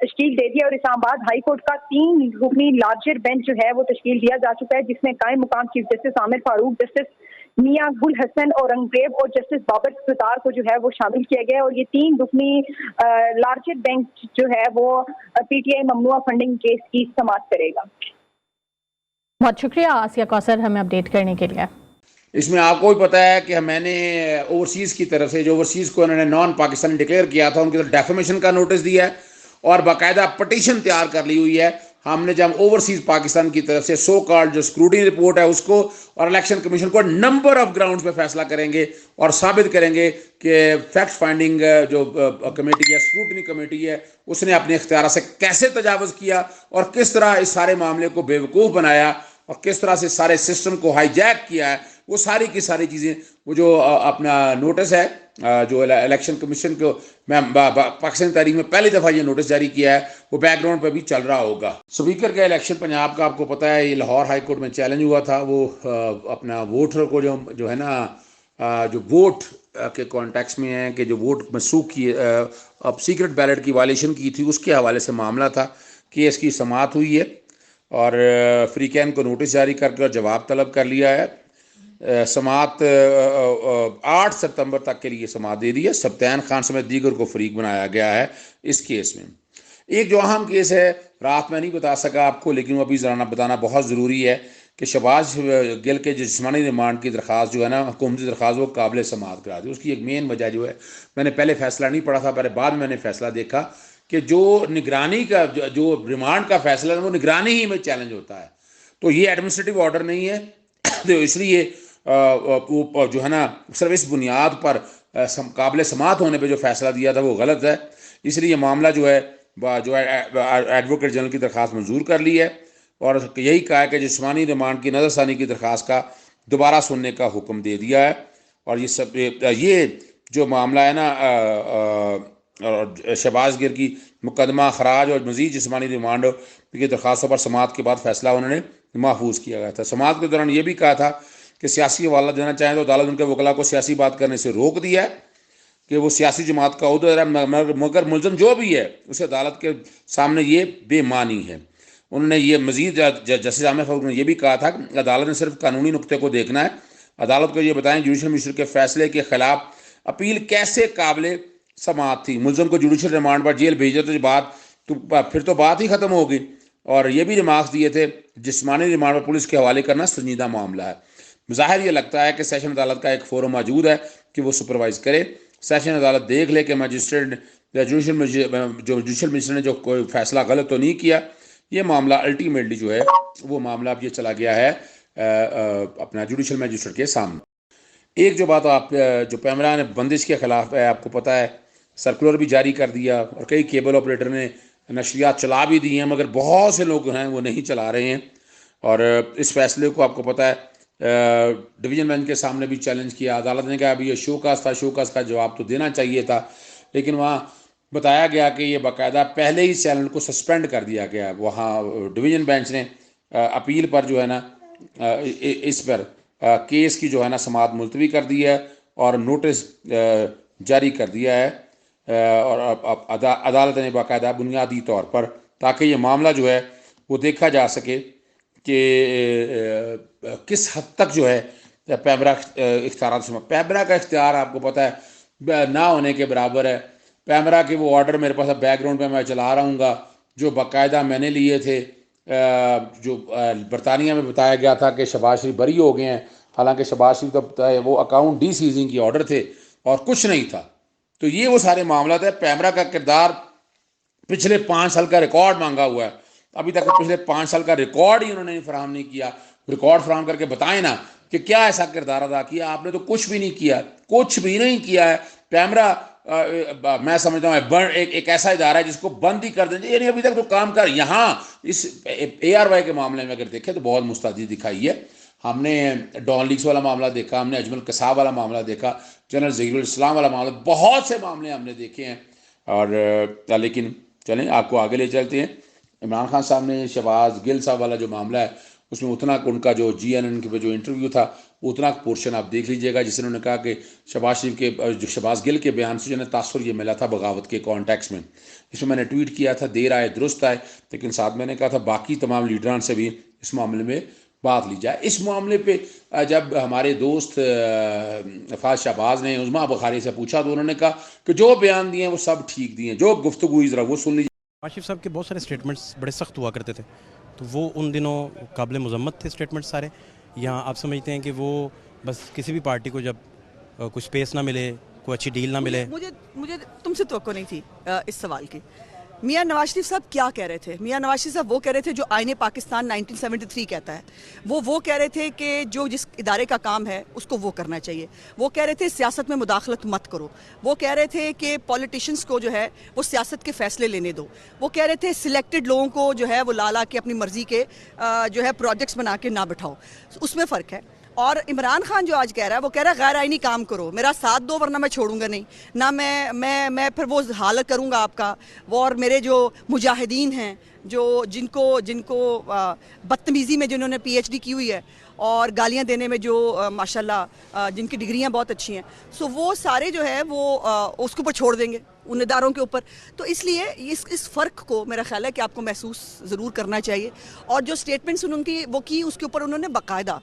تشکیل دے دیا اور اسلام آباد ہائی کورٹ کا 3 رکنی لارجر بینچ جو ہے وہ تشکیل دیا جا چکا ہے، جس میں قائم مقام چیف جسٹس عامر فاروق، جسٹس میاں گل حسن اورنگزیب اور جسٹس بابر ستار کو جو ہے وہ شامل کیا گیا، اور یہ 3 رکنی لارجر بینچ جو ہے وہ PTI ممنوع فنڈنگ کیس کی سماعت کرے گا۔ بہت شکریہ آسیہ کوثر ہمیں اپڈیٹ کرنے کے لیے۔ اس میں آپ کو بھی پتا ہے کہ میں نے اوورسیز کی طرف سے جو اوورسیز کو انہوں نے نان پاکستانی ڈکلیئر کیا تھا ان کی طرف ڈیفیمیشن کا نوٹس دیا ہے اور باقاعدہ پٹیشن تیار کر لی ہوئی ہے۔ ہم نے جب اوورسیز پاکستان کی طرف سے سو کالڈ جو اسکروٹنی رپورٹ ہے اس کو اور الیکشن کمیشن کو نمبر آف گراؤنڈز پہ فیصلہ کریں گے اور ثابت کریں گے کہ فیکٹ فائنڈنگ جو کمیٹی ہے، اسکروٹنی کمیٹی ہے، اس نے اپنے اختیارات سے کیسے تجاوز کیا اور کس طرح اس سارے معاملے کو بیوقوف بنایا اور کس طرح سے سارے سسٹم کو ہائی جیک کیا ہے، وہ ساری کی ساری چیزیں وہ جو اپنا نوٹس ہے جو الیکشن کمیشن کو میں پاکستانی تاریخ میں پہلی دفعہ یہ نوٹس جاری کیا ہے، وہ بیک گراؤنڈ پہ بھی چل رہا ہوگا۔ اسپیکر کا الیکشن پنجاب کا آپ کو پتہ ہے یہ لاہور ہائی کورٹ میں چیلنج ہوا تھا، وہ اپنا ووٹر کو جو ہے نا جو ووٹ کے کانٹیکس میں ہیں کہ جو ووٹ منسوخ کی اب سیکرٹ بیلٹ کی وائلیشن کی تھی، اس کے حوالے سے معاملہ تھا، کیس کی سماعت ہوئی ہے اور فریقین کو نوٹس جاری کر کے جواب طلب کر لیا ہے۔ سماعت 8 ستمبر تک کے لیے سماعت دے دی ہے۔ سبطین خان سمیت دیگر کو فریق بنایا گیا ہے اس کیس میں۔ ایک جو اہم کیس ہے، رات میں نہیں بتا سکا آپ کو لیکن وہ ابھی ذرا بتانا بہت ضروری ہے کہ شہباز گل کے جو جسمانی ریمانڈ کی درخواست جو ہے نا، حکومتی درخواست، وہ قابل سماعت کرا دی۔ اس کی ایک مین وجہ جو ہے، میں نے پہلے فیصلہ نہیں پڑھا تھا، پہلے بعد میں نے فیصلہ دیکھا کہ جو نگرانی کا جو ریمانڈ کا فیصلہ ہے وہ نگرانی ہی میں چیلنج ہوتا ہے، تو یہ ایڈمنسٹریٹو آرڈر نہیں ہے، تو اس لیے جو ہے نا صرف اس بنیاد پر قابل سماعت ہونے پہ جو فیصلہ دیا تھا وہ غلط ہے۔ اس لیے یہ معاملہ جو ہے ایڈوکیٹ جنرل کی درخواست منظور کر لی ہے اور یہی کہا ہے کہ جسمانی ریمانڈ کی نظر ثانی کی درخواست کا دوبارہ سننے کا حکم دے دیا ہے۔ اور یہ جو معاملہ ہے نا شہباز گر کی مقدمہ خراج اور مزید جسمانی ریمانڈ کی درخواستوں پر سماعت کے بعد فیصلہ انہوں نے محفوظ کیا گیا تھا۔ سماعت کے دوران یہ بھی کہا تھا کہ سیاسی حوالہ دینا چاہیں تو عدالت ان کے وکلاء کو سیاسی بات کرنے سے روک دیا ہے کہ وہ سیاسی جماعت کا عہدہ ہے، مگر ملزم جو بھی ہے اسے عدالت کے سامنے یہ بے معنی ہے۔ انہوں نے یہ مزید جسٹس عامر فاروق نے یہ بھی کہا تھا کہ عدالت نے صرف قانونی نقطے کو دیکھنا ہے، عدالت کو یہ بتائیں جوڈیشل مجسٹریٹ کے فیصلے کے خلاف اپیل کیسے قابل سماعت تھی۔ ملزم کو جوڈیشل ریمانڈ پر جیل بھیج دے تو پھر تو بات ہی ختم ہوگی۔ اور یہ بھی ریمارکس دیے تھے جسمانی ریمانڈ پر پولیس کے حوالے کرنا سنجیدہ معاملہ ہے۔ ظاہر یہ لگتا ہے کہ سیشن عدالت کا ایک فورم موجود ہے کہ وہ سپروائز کرے، سیشن عدالت دیکھ لے کہ مجسٹریٹ یا جوڈیشل مجسٹریٹ نے جو کوئی فیصلہ غلط تو نہیں کیا۔ یہ معاملہ الٹیمیٹلی جو ہے وہ معاملہ اب یہ چلا گیا ہے اپنا جوڈیشل مجسٹریٹ کے سامنے۔ ایک جو بات آپ جو پیمرا نے بندش کے خلاف ہے، آپ کو پتہ ہے سرکولر بھی جاری کر دیا اور کئی کیبل آپریٹر نے نشریات چلا بھی دی ہیں، مگر بہت سے لوگ ہیں وہ نہیں چلا رہے ہیں۔ اور اس فیصلے کو آپ کو پتہ ہے ڈویژن بینچ کے سامنے بھی چیلنج کیا، عدالت نے کہا ابھی یہ شوکاز تھا، شوکاز کا جواب تو دینا چاہیے تھا، لیکن وہاں بتایا گیا کہ یہ باقاعدہ پہلے ہی چینل کو سسپینڈ کر دیا گیا۔ وہاں ڈویژن بینچ نے اپیل پر جو ہے نا اس پر کیس کی جو ہے نا سماعت ملتوی کر دی ہے اور نوٹس جاری کر دیا ہے اور عدالت نے باقاعدہ بنیادی طور پر تاکہ یہ معاملہ جو ہے وہ دیکھا جا سکے کہ کس حد تک جو ہے پیمرا اختیارات سے پیمرا کا اختیار آپ کو پتہ ہے نہ ہونے کے برابر ہے۔ پیمرا کے وہ آرڈر میرے پاس بیک گراؤنڈ پہ میں چلا رہا ہوں گا جو باقاعدہ میں نے لیے تھے، جو برطانیہ میں بتایا گیا تھا کہ شہباز شریف بری ہو گئے ہیں، حالانکہ شہباز شریف تو وہ اکاؤنٹ ڈی سیزنگ کی آرڈر تھے اور کچھ نہیں تھا۔ تو یہ وہ سارے معاملات ہیں۔ پیمرا کا کردار پچھلے 5 سال کا ریکارڈ مانگا ہوا ہے، ابھی تک پچھلے 5 سال کا ریکارڈ ہی انہوں نے فراہم نہیں کیا۔ ریکارڈ فراہم کر کے بتائیں نا کہ کیا ایسا کردار ادا کیا آپ نے، تو کچھ بھی نہیں کیا، کچھ بھی نہیں کیا ہے۔ پیمرا میں سمجھتا ہوں ایک ایسا ادارہ ہے جس کو بند ہی کر دیں، یعنی ابھی تک تو کام کر یہاں اس ARY کے معاملے میں اگر دیکھیں تو بہت مستعدی دکھائی ہے۔ ہم نے ڈان لیکس والا معاملہ دیکھا، ہم نے اجمل قصاب والا معاملہ دیکھا، جنرل ظہیر الاسلام والا معاملہ، بہت سے معاملے ہم نے دیکھے ہیں۔ اور لیکن چلیں آپ کو آگے لے چلتے ہیں۔ عمران خان صاحب نے شہباز گل صاحب والا جو معاملہ ہے اس میں اتنا ان کا جو GNN کے جو انٹرویو تھا اتنا پورشن آپ دیکھ لیجئے گا جس نے انہوں نے کہا کہ شہباز شریف کے جو شہباز گل کے بیان سے جو ہے تاثر یہ ملا تھا بغاوت کے کانٹیکس میں. اس میں نے ٹویٹ کیا تھا دیر آئے درست آئے، لیکن ساتھ میں نے کہا تھا باقی تمام لیڈران سے بھی اس معاملے میں بات لی جائے. اس معاملے پہ جب ہمارے دوست فاض شہباز نے عظما بخاری سے پوچھا تو انہوں نے کہا کہ جو بیان دیے ہیں وہ سب ٹھیک دیے ہیں، جو گفتگو ذرا وہ سن لیجیے. نواز شریف صاحب کے بہت سارے اسٹیٹمنٹس بڑے سخت ہوا کرتے تھے، تو وہ ان دنوں قابل مذمت تھے اسٹیٹمنٹس سارے. یہاں آپ سمجھتے ہیں کہ وہ بس کسی بھی پارٹی کو جب کچھ اسپیس نہ ملے، کوئی اچھی ڈیل نہ ملے. مجھے تم سے توقع نہیں تھی اس سوال کی. میاں نواز شریف صاحب کیا کہہ رہے تھے؟ میاں نواز شریف صاحب وہ کہہ رہے تھے جو آئین پاکستان 1973 کہتا ہے. وہ کہہ رہے تھے کہ جو جس ادارے کا کام ہے اس کو وہ کرنا چاہیے. وہ کہہ رہے تھے سیاست میں مداخلت مت کرو. وہ کہہ رہے تھے کہ پولیٹیشنز کو جو ہے وہ سیاست کے فیصلے لینے دو. وہ کہہ رہے تھے سلیکٹڈ لوگوں کو جو ہے وہ لا کے اپنی مرضی کے جو ہے پروجیکٹس بنا کے نہ بٹھاؤ. اس میں فرق ہے. اور عمران خان جو آج کہہ رہا ہے وہ کہہ رہا ہے غیر آئینی کام کرو، میرا ساتھ دو ورنہ میں چھوڑوں گا نہیں، نہ میں پھر وہ حال کروں گا آپ کا. وہ اور میرے جو مجاہدین ہیں جن کو بدتمیزی میں جنہوں نے PhD کی ہوئی ہے اور گالیاں دینے میں جو ماشاءاللہ جن کی ڈگریاں بہت اچھی ہیں، سو وہ سارے جو ہے وہ اس کے اوپر چھوڑ دیں گے، ان اداروں کے اوپر. تو اس لیے اس فرق کو میرا خیال ہے کہ آپ کو محسوس ضرور کرنا چاہیے. اور جو سٹیٹمنٹس انہوں کی وہ کی اس کے اوپر انہوں نے باقاعدہ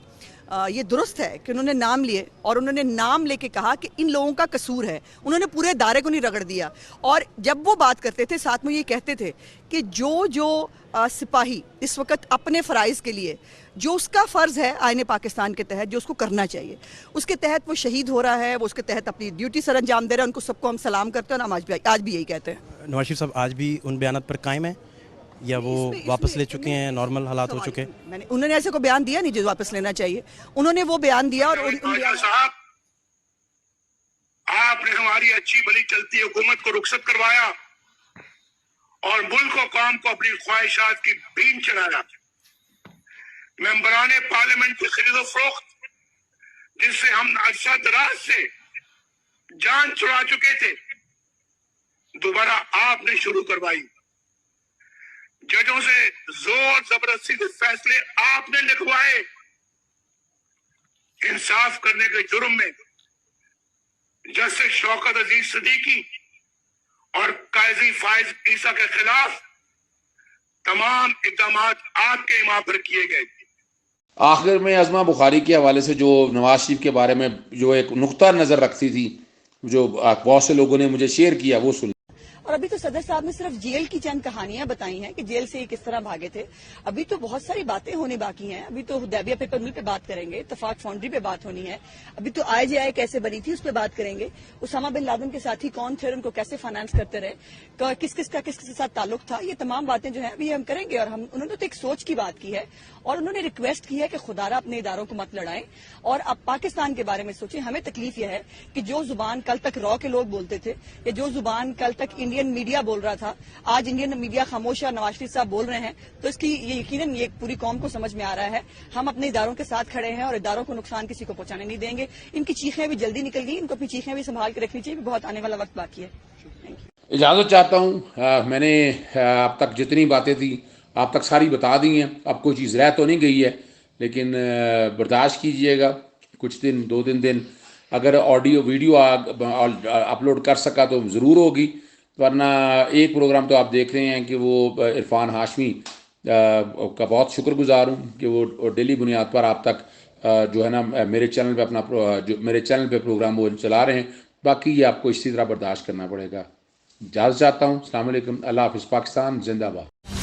یہ درست ہے کہ انہوں نے نام لیے اور انہوں نے نام لے کے کہا کہ ان لوگوں کا قصور ہے. انہوں نے پورے ادارے کو نہیں رگڑ دیا. اور جب وہ بات کرتے تھے ساتھ میں یہ کہتے تھے کہ جو سپاہی اس وقت اپنے فرائض کے لیے جو اس کا فرض ہے آئین پاکستان کے تحت جو اس کو کرنا چاہیے اس کے تحت وہ شہید ہو رہا ہے، وہ اس کے تحت اپنی ڈیوٹی سر انجام دے رہا ہے، ان کو سب کو ہم سلام کرتے ہیں. ہم آج بھی یہی کہتے ہیں. نواز شریف صاحب آج بھی ان بیانات پر قائم ہیں یا وہ واپس لے چکے ہیں، نارمل حالات ہو چکے؟ انہوں نے ایسے کوئی بیان دیا نہیں جو واپس لینا چاہیے. انہوں نے وہ بیان دیا. اور صاحب آپ نے ہماری اچھی بھلی چلتی حکومت کو رخصت کروایا اور ملک و قوم کو اپنی خواہشات کی بین چڑھایا. ممبران پارلیمنٹ کی خرید و فروخت جس سے ہم عرصہ دراز سے جان چھڑا چکے تھے دوبارہ آپ نے شروع کروائی. ججوں سے زور زبردستی سے فیصلے آپ نے لکھوائے. انصاف کرنے کے جرم میں جسٹس شوکت عزیز صدیقی اور قاضی فائز عیسیٰ کے خلاف تمام اقدامات آپ کے ایما پر کیے گئے. آخر میں عظما بخاری کے حوالے سے جو نواز شریف کے بارے میں جو ایک نقطہ نظر رکھتی تھی جو بہت سے لوگوں نے مجھے شیئر کیا وہ سن. اور ابھی تو صدر صاحب نے صرف جیل کی چند کہانیاں بتائی ہیں کہ جیل سے یہ کس طرح بھاگے تھے. ابھی تو بہت ساری باتیں ہونے باقی ہیں. ابھی تو حدیبیہ پیپر مل پہ بات کریں گے، اتفاق فاؤنڈری پہ بات ہونی ہے. ابھی تو IJI کیسے بنی تھی اس پہ بات کریں گے. اسامہ بن لادن کے ساتھی کون تھے اور ان کو کیسے فائنانس کرتے رہے، کس کس کے ساتھ تعلق تھا، یہ تمام باتیں جو ہیں ابھی ہم کریں گے. اور انہوں نے تو ایک سوچ کی بات کی ہے اور انہوں نے ریکویسٹ کی ہے کہ خدارہ اپنے اداروں کو مت لڑائیں اور اب پاکستان کے بارے میں سوچیں. ہمیں تکلیف یہ ہے کہ جو زبان کل تک را کے لوگ بولتے تھے یا جو زبان کل تک انڈین میڈیا بول رہا تھا، آج انڈین میڈیا خاموش ہے، نواز شریف صاحب بول رہے ہیں. تو اس کی یہ یقیناً یہ پوری قوم کو سمجھ میں آ رہا ہے. ہم اپنے اداروں کے ساتھ کھڑے ہیں اور اداروں کو نقصان کسی کو پہنچانے نہیں دیں گے. ان کی چیخیں بھی جلدی نکل گئی، ان کو اپنی چیخیں بھی سنبھال کے رکھنی چاہیے. بہت آنے والا وقت باقی ہے. اجازت چاہتا ہوں. میں نے اب تک جتنی باتیں تھیں آپ تک ساری بتا دی ہیں. اب کوئی چیز رہ تو نہیں گئی ہے لیکن برداشت کیجئے گا کچھ دن، 2-3 دن. اگر آڈیو ویڈیو اپلوڈ کر سکا تو ضرور ہوگی، ورنہ ایک پروگرام تو آپ دیکھ رہے ہیں کہ وہ عرفان ہاشمی کا بہت شکر گزار ہوں کہ وہ ڈیلی بنیاد پر آپ تک جو ہے نا میرے چینل پہ میرے چینل پہ پروگرام وہ چلا رہے ہیں. باقی یہ آپ کو اسی طرح برداشت کرنا پڑے گا. اجازت چاہتا ہوں. السلام علیکم. اللہ حافظ. پاکستان زندہ باد.